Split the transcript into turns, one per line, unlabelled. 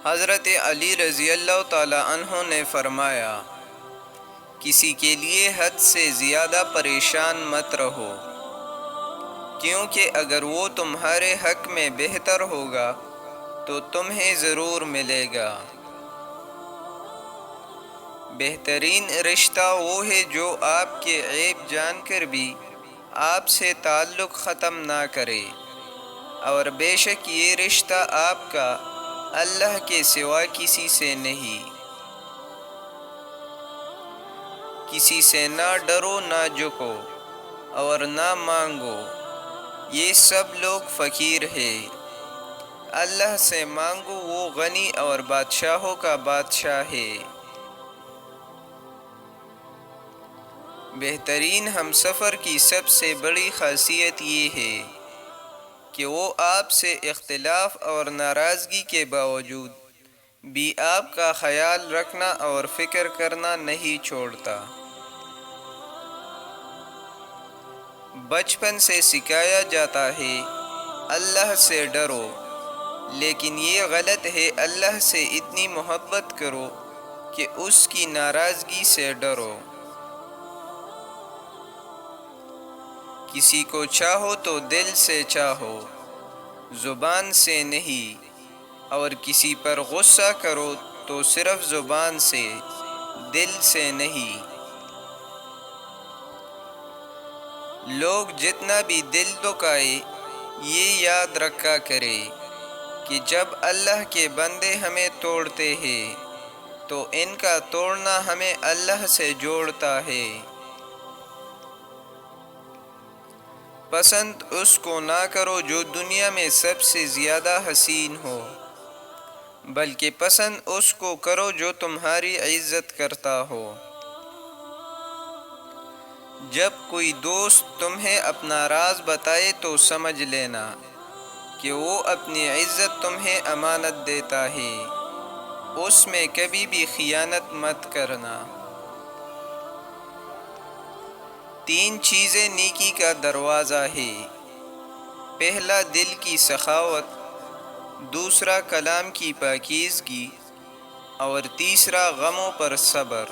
حضرت علی رضی اللہ تعالی عنہ نے فرمایا، کسی کے لیے حد سے زیادہ پریشان مت رہو، کیونکہ اگر وہ تمہارے حق میں بہتر ہوگا تو تمہیں ضرور ملے گا۔ بہترین رشتہ وہ ہے جو آپ کے عیب جان کر بھی آپ سے تعلق ختم نہ کرے، اور بے شک یہ رشتہ آپ کا اللہ کے سوا کسی سے نہیں۔ کسی سے نہ ڈرو نہ جھکو اور نہ مانگو، یہ سب لوگ فقیر ہیں۔ اللہ سے مانگو، وہ غنی اور بادشاہوں کا بادشاہ ہے۔ بہترین ہمسفر کی سب سے بڑی خاصیت یہ ہے کہ وہ آپ سے اختلاف اور ناراضگی کے باوجود بھی آپ کا خیال رکھنا اور فکر کرنا نہیں چھوڑتا۔ بچپن سے سکھایا جاتا ہے اللہ سے ڈرو، لیکن یہ غلط ہے۔ اللہ سے اتنی محبت کرو کہ اس کی ناراضگی سے ڈرو۔ کسی کو چاہو تو دل سے چاہو، زبان سے نہیں، اور کسی پر غصہ کرو تو صرف زبان سے، دل سے نہیں۔ لوگ جتنا بھی دل دکھائے، یہ یاد رکھا کرے کہ جب اللہ کے بندے ہمیں توڑتے ہیں تو ان کا توڑنا ہمیں اللہ سے جوڑتا ہے۔ پسند اس کو نہ کرو جو دنیا میں سب سے زیادہ حسین ہو، بلکہ پسند اس کو کرو جو تمہاری عزت کرتا ہو۔ جب کوئی دوست تمہیں اپنا راز بتائے تو سمجھ لینا کہ وہ اپنی عزت تمہیں امانت دیتا ہے، اس میں کبھی بھی خیانت مت کرنا۔ 3 چیزیں نیکی کا دروازہ ہے۔ پہلا، دل کی سخاوت، دوسرا، کلام کی پاکیزگی، اور تیسرا، غموں پر صبر۔